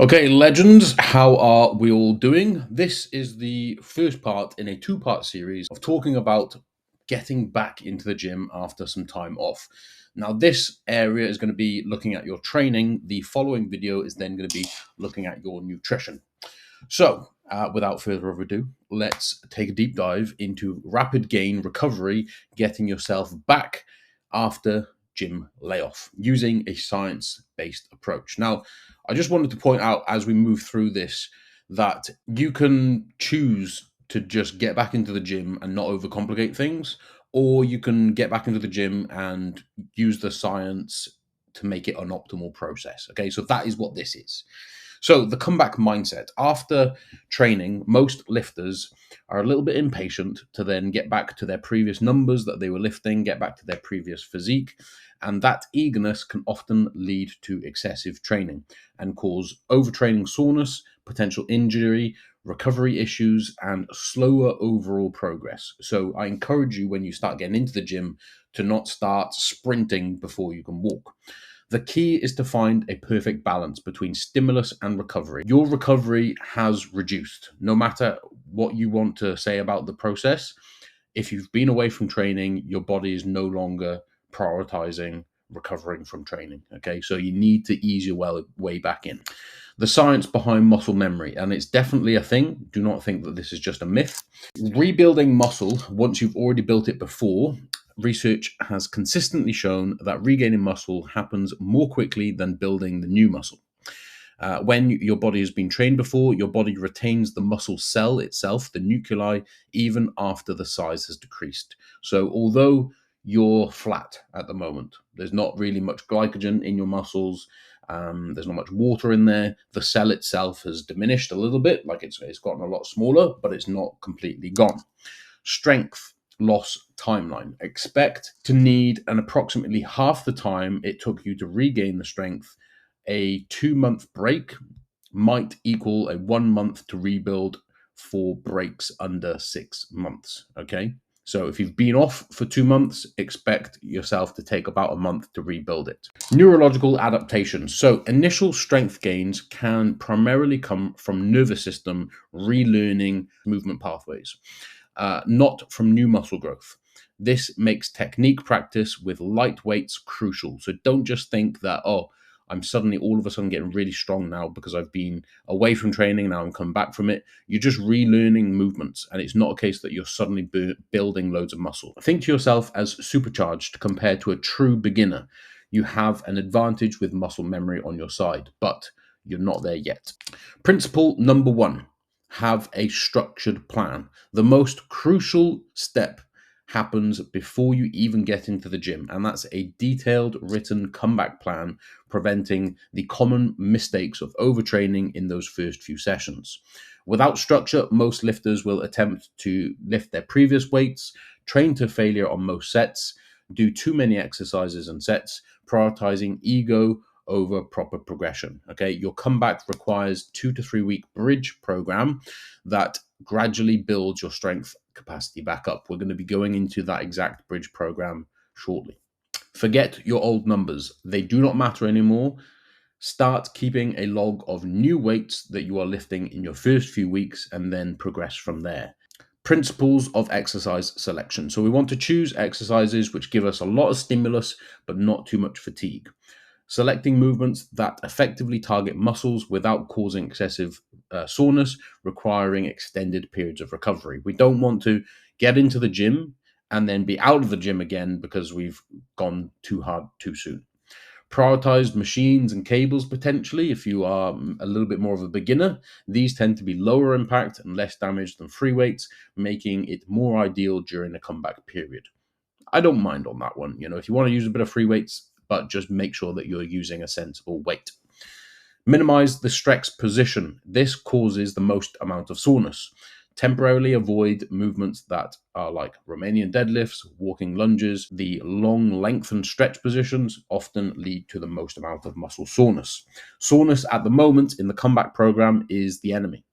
Okay, legends, how are we all doing? This is the first part in a two-part series of talking about getting back into the gym after some time off. Now, this area is going to be looking at your training. The following video is then going to be looking at your nutrition. So, without further ado, let's take a deep dive into rapid gain recovery, getting yourself back after gym layoff using a science-based approach. Now, I just wanted to point out as we move through this that you can choose to just get back into the gym and not overcomplicate things, or you can get back into the gym and use the science to make it an optimal process. Okay, so that is what this is. So, the comeback mindset. After training, most lifters are a little bit impatient to then get back to their previous numbers that they were lifting, get back to their previous physique. And that eagerness can often lead to excessive training and cause overtraining soreness, potential injury, recovery issues, and slower overall progress. So, I encourage you when you start getting into the gym to not start sprinting before you can walk. The key is to find a perfect balance between stimulus and recovery. Your recovery has reduced, no matter what you want to say about the process. If you've been away from training, your body is no longer prioritizing recovering from training. Okay, so you need to ease your way back in. The science behind muscle memory, and it's definitely a thing. Do not think that this is just a myth. Rebuilding muscle once you've already built it before. Research has consistently shown that regaining muscle happens more quickly than building the new muscle. When your body has been trained before, your body retains the muscle cell itself, the nuclei, even after the size has decreased. So, although you're flat at the moment, there's not really much glycogen in your muscles. There's not much water in there. The cell itself has diminished a little bit, like it's gotten a lot smaller, but it's not completely gone. Strength loss timeline. Expect to need an approximately half the time it took you to regain the strength. A 2-month break might equal a 1 month to rebuild for breaks under 6 months. Okay. So if you've been off for 2 months, expect yourself to take about a month to rebuild it. Neurological adaptations. So initial strength gains can primarily come from nervous system relearning movement pathways, not from new muscle growth. This makes technique practice with light weights crucial. So don't just think that, oh, I'm suddenly all of a sudden getting really strong now because I've been away from training. Now I'm coming back from it. You're just relearning movements, and it's not a case that you're suddenly building loads of muscle. Think to yourself as supercharged compared to a true beginner. You have an advantage with muscle memory on your side, but you're not there yet. Principle number 1. Have a structured plan. The most crucial step happens before you even get into the gym, and that's a detailed written comeback plan, preventing the common mistakes of overtraining in those first few sessions. Without structure, most lifters will attempt to lift their previous weights, train to failure on most sets, do too many exercises and sets, prioritizing ego over proper progression. Okay, your comeback requires 2 to 3 week bridge program that gradually builds your strength capacity back up. We're going to be going into that exact bridge program shortly. Forget your old numbers. They do not matter anymore. Start keeping a log of new weights that you are lifting in your first few weeks and then progress from there. Principles of exercise selection. So we want to choose exercises which give us a lot of stimulus but not too much fatigue. Selecting movements that effectively target muscles without causing excessive soreness, requiring extended periods of recovery. We don't want to get into the gym and then be out of the gym again because we've gone too hard too soon. Prioritized machines and cables potentially. If you are a little bit more of a beginner, these tend to be lower impact and less damage than free weights, making it more ideal during the comeback period. I don't mind on that one. If you want to use a bit of free weights, but just make sure that you're using a sensible weight. Minimize the stretch position. This causes the most amount of soreness. Temporarily avoid movements that are like Romanian deadlifts, walking lunges. The long lengthened stretch positions often lead to the most amount of muscle soreness. Soreness at the moment in the comeback program is the enemy.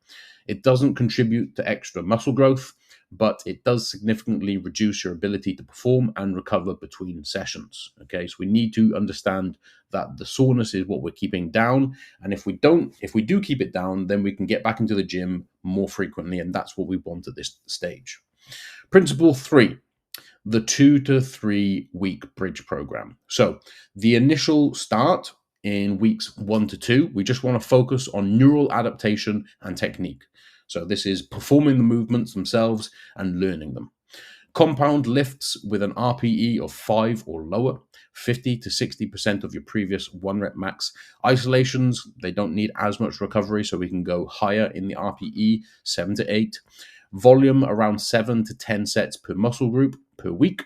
It doesn't contribute to extra muscle growth, but it does significantly reduce your ability to perform and recover between sessions. Okay, so we need to understand that the soreness is what we're keeping down, and if we do keep it down, then we can get back into the gym more frequently, and that's what we want at this stage. Principle 3, the 2 to 3 week bridge program. So the initial start in weeks 1 to 2, we just want to focus on neural adaptation and technique. So this is performing the movements themselves and learning them. Compound lifts with an RPE of 5 or lower, 50 to 60% of your previous 1 rep max. Isolations, they don't need as much recovery, so we can go higher in the RPE, 7 to 8. Volume around 7 to 10 sets per muscle group per week.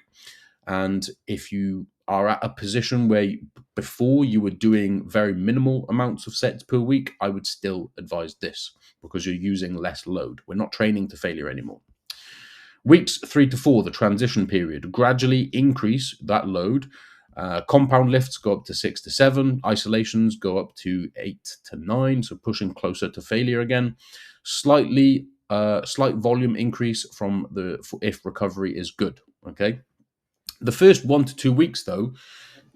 And if you are at a position where before you were doing very minimal amounts of sets per week, I would still advise this because you're using less load. We're not training to failure anymore. Weeks 3 to 4, the transition period, gradually increase that load. Compound lifts go up to 6 to 7. Isolations go up to 8 to 9, so pushing closer to failure again. Slight volume increase if recovery is good. Okay. The first 1 to 2 weeks, though,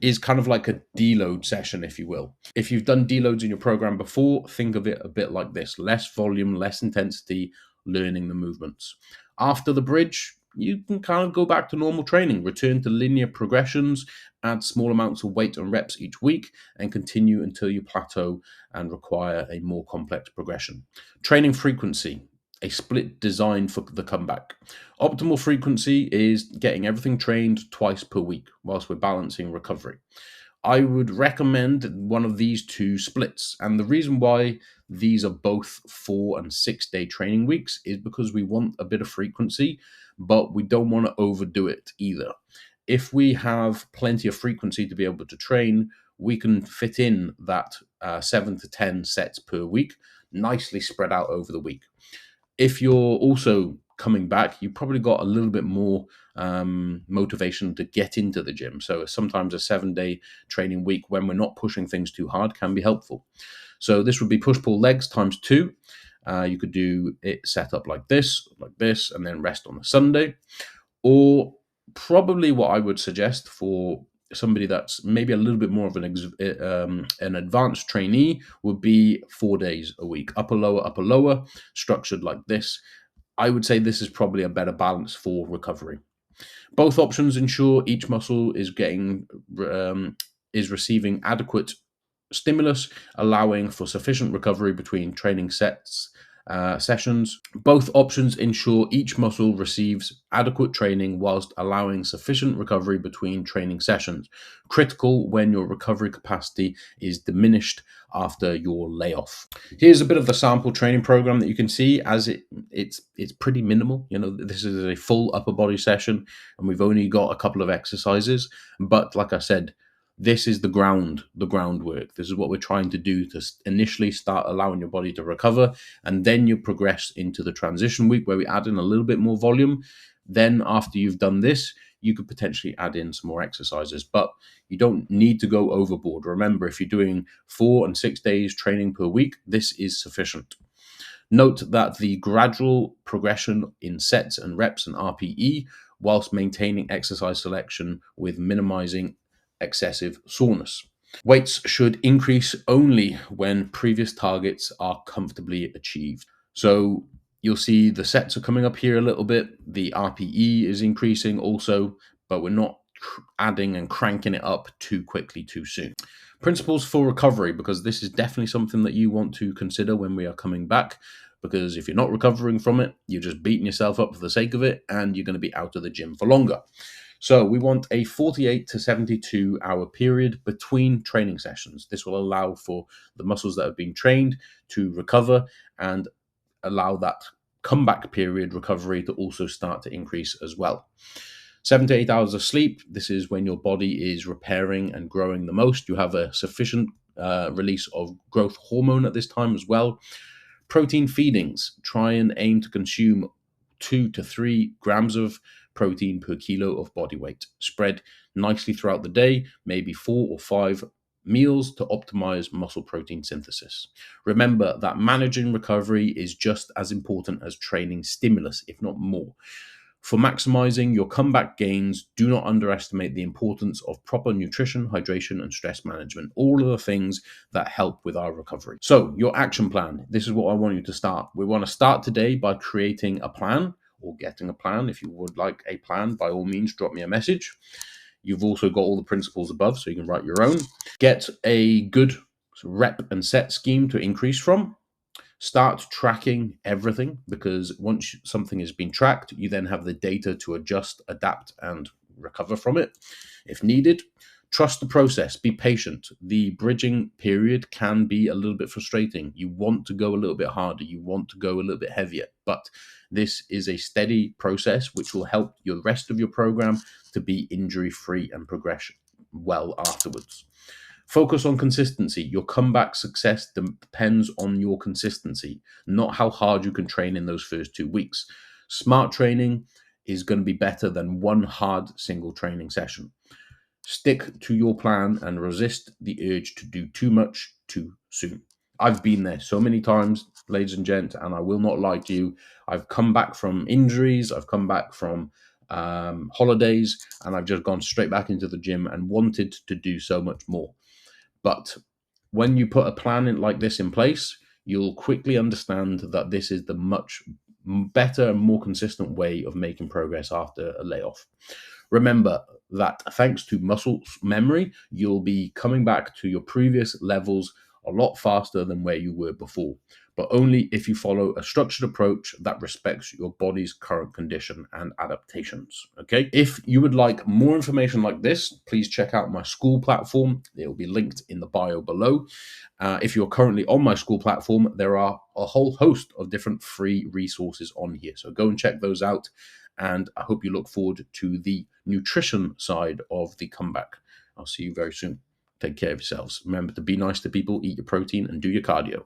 is kind of like a deload session, if you will. If you've done deloads in your program before, think of it a bit like this: less volume, less intensity, learning the movements. After the bridge, you can kind of go back to normal training, return to linear progressions, add small amounts of weight and reps each week, and continue until you plateau and require a more complex progression. Training frequency, a split designed for the comeback. Optimal frequency is getting everything trained twice per week whilst we're balancing recovery. I would recommend one of these two splits. And the reason why these are both 4 and 6 day training weeks is because we want a bit of frequency, but we don't want to overdo it either. If we have plenty of frequency to be able to train, we can fit in that 7 to 10 sets per week, nicely spread out over the week. If you're also coming back, you've probably got a little bit more motivation to get into the gym. So sometimes a 7-day training week when we're not pushing things too hard can be helpful. So this would be push-pull legs times 2. You could do it set up like this, and then rest on a Sunday. Or probably what I would suggest for somebody that's maybe a little bit more of an advanced trainee would be 4 days a week, upper, lower, structured like this. I would say this is probably a better balance for recovery. Both options ensure each muscle is receiving adequate stimulus, allowing for sufficient recovery between training sessions. Both options ensure each muscle receives adequate training whilst allowing sufficient recovery between training sessions. Critical when your recovery capacity is diminished after your layoff. Here's a bit of the sample training program that you can see as it's pretty minimal. This is a full upper body session and we've only got a couple of exercises, but like I said, this is the groundwork. This is what we're trying to do to initially start allowing your body to recover, and then you progress into the transition week where we add in a little bit more volume. Then after you've done this, you could potentially add in some more exercises, but you don't need to go overboard. Remember, if you're doing 4 and 6 days training per week, this is sufficient. Note that the gradual progression in sets and reps and RPE whilst maintaining exercise selection with minimizing excessive soreness. Weights should increase only when previous targets are comfortably achieved. So you'll see the sets are coming up here a little bit. The RPE is increasing also, but we're not adding and cranking it up too quickly too soon. Principles for recovery, because this is definitely something that you want to consider when we are coming back, because if you're not recovering from it, you're just beating yourself up for the sake of it, and you're going to be out of the gym for longer. So we want a 48 to 72 hour period between training sessions. This will allow for the muscles that have been trained to recover and allow that comeback period recovery to also start to increase as well. 7 to 8 hours of sleep. This is when your body is repairing and growing the most. You have a sufficient release of growth hormone at this time as well. Protein feedings. Try and aim to consume 2 to 3 grams of protein per kilo of body weight. Spread nicely throughout the day, maybe 4 or 5 meals to optimize muscle protein synthesis. Remember that managing recovery is just as important as training stimulus, if not more. For maximizing your comeback gains, do not underestimate the importance of proper nutrition, hydration, and stress management. All of the things that help with our recovery. So, your action plan. This is what I want you to start. We want to start today by creating a plan or getting a plan. If you would like a plan, by all means, drop me a message. You've also got all the principles above, so you can write your own. Get a good rep and set scheme to increase from. Start tracking everything, because once something has been tracked, you then have the data to adjust, adapt, and recover from it if needed. Trust the process. Be patient. The bridging period can be a little bit frustrating. You want to go a little bit harder. You want to go a little bit heavier. But this is a steady process which will help the rest of your program to be injury-free and progress well afterwards. Focus on consistency. Your comeback success depends on your consistency, not how hard you can train in those first 2 weeks. Smart training is going to be better than one hard single training session. Stick to your plan and resist the urge to do too much too soon. I've been there so many times, ladies and gents, and I will not lie to you. I've come back from injuries. I've come back from holidays, and I've just gone straight back into the gym and wanted to do so much more. But when you put a plan like this in place, you'll quickly understand that this is the much better and more consistent way of making progress after a layoff. Remember that thanks to muscle memory, you'll be coming back to your previous levels a lot faster than where you were before, but only if you follow a structured approach that respects your body's current condition and adaptations. Okay. If you would like more information like this, please check out my school platform. It will be linked in the bio below. If you're currently on my school platform, there are a whole host of different free resources on here. So go and check those out. And I hope you look forward to the nutrition side of the comeback. I'll see you very soon. Take care of yourselves. Remember to be nice to people, eat your protein, and do your cardio.